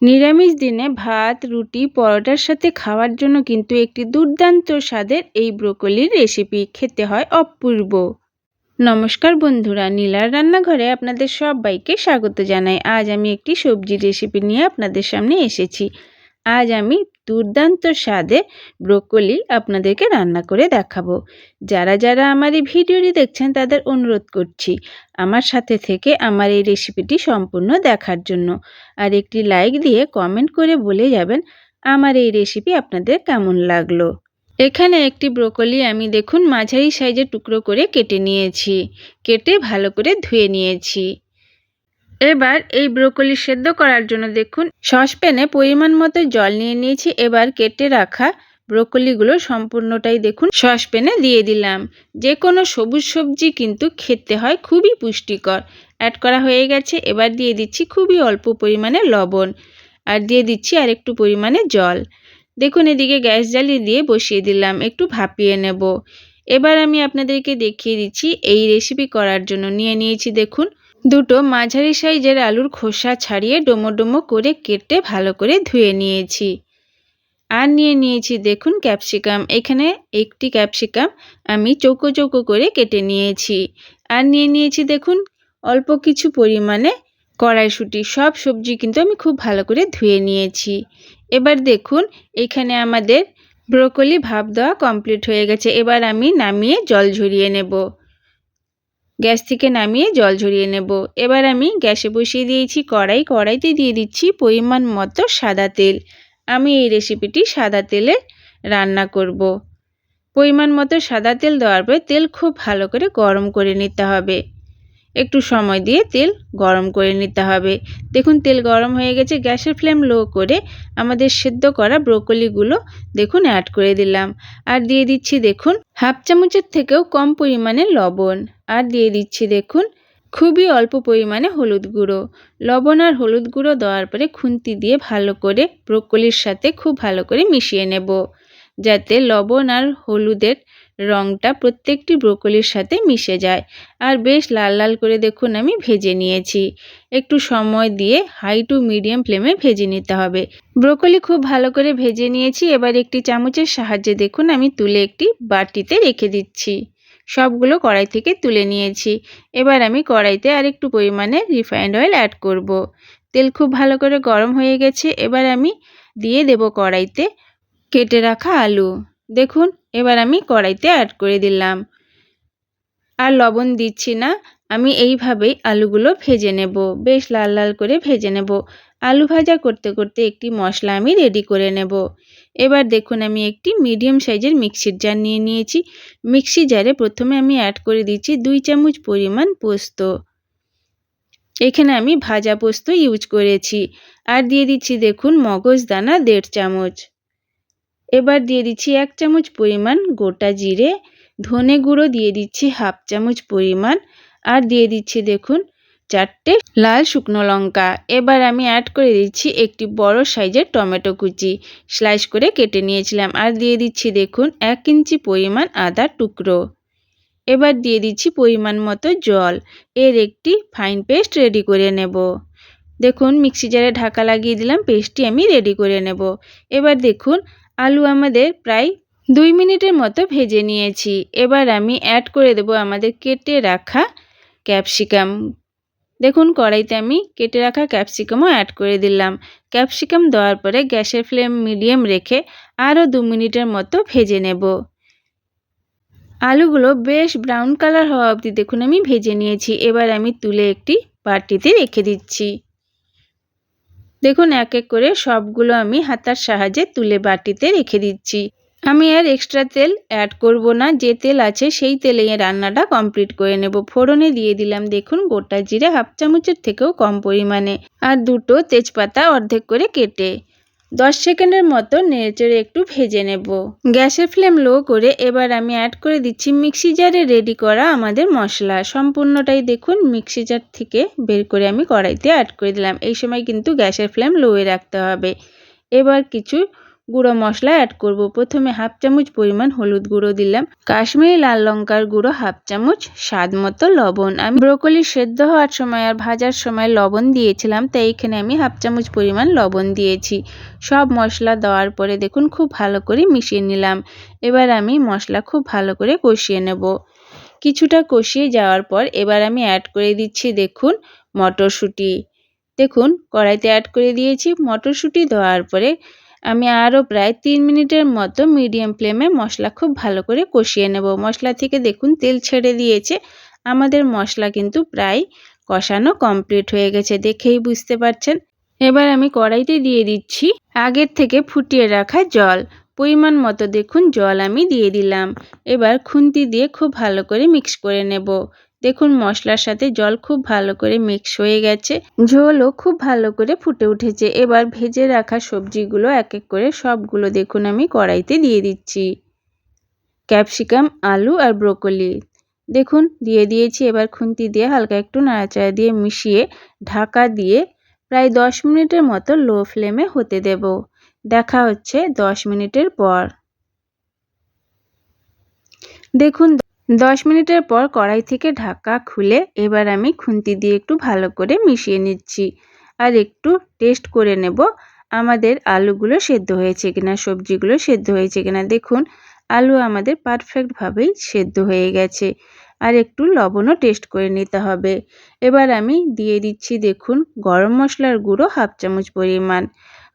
নিরামিষ দিনে ভাত, রুটি, পরোটার সাথে খাওয়ার জন্য কিন্তু একটি দুর্দান্ত স্বাদের এই ব্রোকলির রেসিপি খেতে হয় অপূর্ব। নমস্কার বন্ধুরা, নীলার রান্নাঘরে আপনাদের সবাইকে স্বাগত জানাই। আজ আমি একটি সবজির রেসিপি নিয়ে আপনাদের সামনে এসেছি। আজ আমি দুর্দান্ত স্বাদে ব্রোকলি আপনাদেরকে রান্না করে দেখাবো। যারা যারা আমার এই ভিডিওটি দেখছেন তাদের অনুরোধ করছি আমার সাথে থেকে আমার এই রেসিপিটি সম্পূর্ণ দেখার জন্য। আর একটি লাইক দিয়ে কমেন্ট করে বলে যাবেন আমার এই রেসিপি আপনাদের কেমন লাগলো। এখানে একটি ব্রোকলি আমি দেখুন মাঝারি সাইজের টুকরো করে কেটে নিয়েছি, কেটে ভালো করে ধুয়ে নিয়েছি। এবার এই ব্রোকলি সেদ্ধ করার জন্য দেখুন সসপ্যানে পরিমাণ মতো জল নিয়ে নিয়েছি। এবার কেটে রাখা ব্রোকলিগুলো সম্পূর্ণটাই দেখুন সসপ্যানে দিয়ে দিলাম। যে কোনো সবুজ সবজি কিন্তু খেতে হয় খুবই পুষ্টিকর। অ্যাড করা হয়ে গেছে। এবার দিয়ে দিচ্ছি খুবই অল্প পরিমাণে লবণ, আর দিয়ে দিচ্ছি আর একটু পরিমাণে জল। দেখুন এদিকে গ্যাস জ্বালিয়ে দিয়ে বসিয়ে দিলাম, একটু ভাপিয়ে নেব। এবার আমি আপনাদেরকে দেখিয়ে দিচ্ছি এই রেসিপি করার জন্য নিয়ে নিয়েছি দেখুন দুটো মাঝারি সাইজের আলুর খোসা ছাড়িয়ে ডোমো ডোমো করে কেটে ভালো করে ধুয়ে নিয়েছি। আর নিয়ে নিয়েছি দেখুন ক্যাপসিকাম। এখানে একটি ক্যাপসিকাম আমি চৌকো চৌকো করে কেটে নিয়েছি। আর নিয়ে নিয়েছি দেখুন অল্প কিছু পরিমাণে কড়াইশুঁটি। সব সবজি কিন্তু আমি খুব ভালো করে ধুয়ে নিয়েছি। এবার দেখুন এখানে আমাদের ব্রোকলি ভাপ দেওয়া কমপ্লিট হয়ে গেছে। এবার আমি নামিয়ে জল ঝরিয়ে নেব। গ্যাস থেকে নামিয়ে জল ঝরিয়ে নেব। এবার আমি গ্যাসে বসিয়ে দিয়েছি কড়াই। কড়াইতে দিয়ে দিচ্ছি পরিমাণ মতো সাদা তেল। আমি এই রেসিপিটি সাদা তেলে রান্না করব। পরিমাণ মতো সাদা তেল দেওয়ার পরে তেল খুব ভালো করে গরম করে নিতে হবে। একটু সময় দিয়ে তেল গরম করে নিতে হবে। দেখুন তেল গরম হয়ে গেছে। গ্যাসের ফ্লেম লো করে আমাদের সেদ্ধ করা ব্রোকলিগুলো দেখুন অ্যাড করে দিলাম। আর দিয়ে দিচ্ছি দেখুন হাফ চামচের থেকেও কম পরিমাণে লবণ। আর দিয়ে দিচ্ছি দেখুন খুবই অল্প পরিমাণে হলুদ গুঁড়ো। লবণ আর হলুদ গুঁড়ো দেওয়ার পরে খুন্তি দিয়ে ভালো করে ব্রোকলির সাথে খুব ভালো করে মিশিয়ে নেব, যাতে লবণ আর হলুদের রঙটা প্রত্যেকটি ব্রোকলির সাথে মিশে যায়। আর বেশ লাল লাল করে দেখুন আমি ভেজে নিয়েছি। একটু সময় দিয়ে হাই টু মিডিয়াম ফ্লেমে ভেজে নিতে হবে। ব্রোকলি খুব ভালো করে ভেজে নিয়েছি। এবার একটি চামচের সাহায্যে দেখুন আমি তুলে একটি বাটিতে রেখে দিচ্ছি। সবগুলো কড়াই থেকে তুলে নিয়েছি। এবার আমি কড়াইতে আর একটু পরিমাণে রিফাইন্ড অয়েল অ্যাড করব। তেল খুব ভালো করে গরম হয়ে গেছে। এবার আমি দিয়ে দেব কড়াইতে কেটে রাখা আলু। দেখুন এবার আমি কড়াইতে অ্যাড করে দিলাম। আর লবণ দিচ্ছি না, আমি এইভাবেই আলুগুলো ভেজে নেব। বেশ লাল লাল করে ভেজে নেব। আলু ভাজা করতে করতে একটি মশলা আমি রেডি করে নেব। এবার দেখুন আমি একটি মিডিয়াম সাইজের মিক্সির জার নিয়ে নিয়েছি। মিক্সি জারে প্রথমে আমি অ্যাড করে দিচ্ছি 2 চামচ পরিমাণ পোস্ত। এখানে আমি ভাজা পোস্ত ইউজ করেছি। আর দিয়ে দিচ্ছি দেখুন মগজদানা 1.5 চামচ। এবার দিয়ে দিচ্ছি 1 চামচ পরিমাণ গোটা জিরে। ধনে গুঁড়ো দিয়ে দিচ্ছি হাফ চামচ পরিমাণ। আর দিয়ে দিচ্ছি দেখুন 4টে লাল শুকনো লঙ্কা। এবার আমি অ্যাড করে দিচ্ছি একটি বড় সাইজের টমেটো কুচি, স্লাইস করে কেটে নিয়েছিলাম। আর দিয়ে দিচ্ছি দেখুন 1 ইঞ্চি পরিমাণ আদার টুকরো। এবার দিয়ে দিচ্ছি পরিমাণ মতো জল। এর একটি ফাইন পেস্ট রেডি করে নেব। দেখুন মিক্সি জারে ঢাকা লাগিয়ে দিলাম, পেস্টটি আমি রেডি করে নেব। এবার দেখুন আলু আমাদের প্রায় 2 মিনিটের মতো ভেজে নিয়েছি। এবার আমি অ্যাড করে দেব আমাদের কেটে রাখা ক্যাপসিকাম। দেখুন কড়াইতে আমি কেটে রাখা ক্যাপসিকামও অ্যাড করে দিলাম। ক্যাপসিকাম দেওয়ার পরে গ্যাসের ফ্লেম মিডিয়াম রেখে আরও 2 মিনিটের মতো ভেজে নেব। আলুগুলো বেশ ব্রাউন কালার হওয়া অবধি দেখুন আমি ভেজে নিয়েছি। এবার আমি তুলে একটি বাটিতে রেখে দিচ্ছি। দেখুন এক এক করে সবগুলো আমি হাতার সাহায্যে তুলে বাটিতে রেখে দিচ্ছি। আমি আর এক্সট্রা তেল অ্যাড করব না, যে তেল আছে সেই তেলে রান্নাটা কমপ্লিট করে নেব। ফোড়নে দিয়ে দিলাম দেখুন গোটা জিরে হাফ চামচের থেকেও কম পরিমাণে, আর 2টো তেজপাতা অর্ধেক করে কেটে 10 সেকেন্ডের মতো নেড়েচেড়ে একটু ভেজে নেব। গ্যাসের ফ্লেম লো করে এবার আমি অ্যাড করে দিচ্ছি মিক্সি জারে রেডি করা আমাদের মশলা। সম্পূর্ণটাই দেখুন মিক্সি জার থেকে বের করে আমি কড়াইতে অ্যাড করে দিলাম। এই সময় কিন্তু গ্যাসের ফ্লেম লোয়ে রাখতে হবে। এবার কিছু গুঁড়ো মশলা অ্যাড করব। প্রথমে হাফ চামচ পরিমাণ হলুদ গুঁড়ো দিলাম, কাশ্মীরি লাল লঙ্কার গুঁড়ো হাফ চামচ, স্বাদ মতো লবণ। আমি ব্রোকলি সেদ্ধ হওয়ার সময় আর ভাজার সময় লবণ দিয়েছিলাম, তাই এখানে আমি হাফ চামচ পরিমাণ লবণ দিয়েছি। সব মশলা দেওয়ার পরে দেখুন খুব ভালো করে মিশিয়ে নিলাম। এবার আমি মশলা খুব ভালো করে কষিয়ে নেব। কিছুটা কষিয়ে যাওয়ার পর এবার আমি অ্যাড করে দিচ্ছি দেখুন মটরশুঁটি। দেখুন কড়াইতে অ্যাড করে দিয়েছি। মটরশুঁটি দেওয়ার পরে আমি আরও প্রায় 3 মিনিটের মতো মিডিয়াম ফ্লেমে মশলা খুব ভালো করে কষিয়ে নেব। মশলা থেকে দেখুন তেল ছেড়ে দিয়েছে। আমাদের মশলা কিন্তু প্রায় কষানো কমপ্লিট হয়ে গেছে, দেখেই বুঝতে পারছেন। এবার আমি কড়াইতে দিয়ে দিচ্ছি আগের থেকে ফুটিয়ে রাখা জল। পরিমাণ মতো দেখুন জল আমি দিয়ে দিলাম। এবার খুন্তি দিয়ে খুব ভালো করে মিক্স করে নেব। দেখুন মশলার সাথে জল খুব ভালো করে মিক্স হয়ে গেছে, ঝোলও খুব ভালো করে ফুটে উঠেছে। এবার ভেজে রাখা সবজিগুলো এক এক করে সবগুলো দেখুন আমি কড়াইতে দিয়ে দিচ্ছি। ক্যাপসিকাম, আলু আর ব্রোকলি দেখুন দিয়ে দিয়েছি। এবার খুন্তি দিয়ে হালকা একটু নাড়াচাড়া দিয়ে মিশিয়ে ঢাকা দিয়ে প্রায় 10 মিনিটের মতো লো ফ্লেমে হতে দেব। দেখা হচ্ছে 10 মিনিটের পর। দেখুন 10 মিনিটের পর কড়াই থেকে ঢাকা খুলে এবার আমি খুন্তি দিয়ে একটু ভালো করে মিশিয়ে নিচ্ছি আর একটু টেস্ট করে নেব আমাদের আলুগুলো সেদ্ধ হয়েছে কিনা, সবজিগুলো সেদ্ধ হয়েছে কিনা। দেখুন আলু আমাদের পারফেক্টভাবেই সেদ্ধ হয়ে গেছে, আর একটু লবণও টেস্ট করে নিতে হবে। এবার আমি দিয়ে দিচ্ছি দেখুন গরম মশলার গুঁড়ো হাফ চামচ পরিমাণ।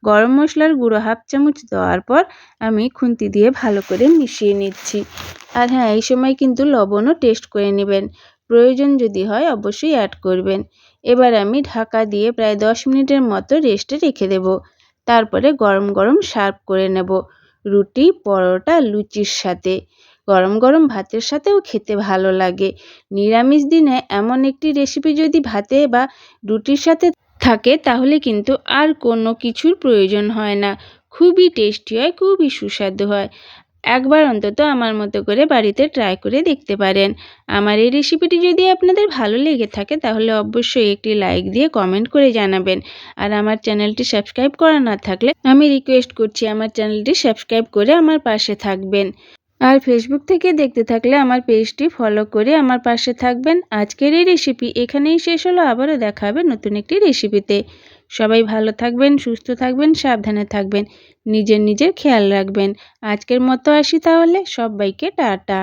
গরম মশলার গুঁড়ো হাফ চামচ দেওয়ার পর আমি খুন্তি দিয়ে ভালো করে মিশিয়ে নিচ্ছি। আর হ্যাঁ, এই সময় কিন্তু লবণও টেস্ট করে নেবেন, প্রয়োজন যদি হয় অবশ্যই অ্যাড করবেন। এবার আমি ঢাকা দিয়ে প্রায় 10 মিনিটের মতো রেস্টে রেখে দেব। তারপরে গরম গরম সার্ভ করে নেব রুটি, পরোটা, লুচির সাথে। গরম গরম ভাতের সাথেও খেতে ভালো লাগে। নিরামিষ দিনে এমন একটি রেসিপি যদি ভাতে বা রুটির সাথে থাকে তাহলে কিন্তু আর কোনো কিছুর প্রয়োজন হয় না। খুবই টেস্টি হয়, খুবই সুস্বাদু হয়। একবার অন্তত আমার মতো করে বাড়িতে ট্রাই করে দেখতে পারেন। আমার এই রেসিপিটি যদি আপনাদের ভালো লেগে থাকে তাহলে অবশ্যই একটি লাইক দিয়ে কমেন্ট করে জানাবেন। আর আমার চ্যানেলটি সাবস্ক্রাইব করা না থাকলে আমি রিকোয়েস্ট করছি আমার চ্যানেলটি সাবস্ক্রাইব করে আমার পাশে থাকবেন। আর ফেসবুক থেকে দেখতে থাকলে আমার পেজটি ফলো করে আমার পাশে থাকবেন। আজকের এই রেসিপি এখানেই শেষ হলো, আবারও দেখা হবে নতুন একটি রেসিপিতে। সবাই ভালো থাকবেন, সুস্থ থাকবেন, সাবধানে থাকবেন, নিজের খেয়াল রাখবেন। আজকের মতো আসি তাহলে, সবাইকে টাটা।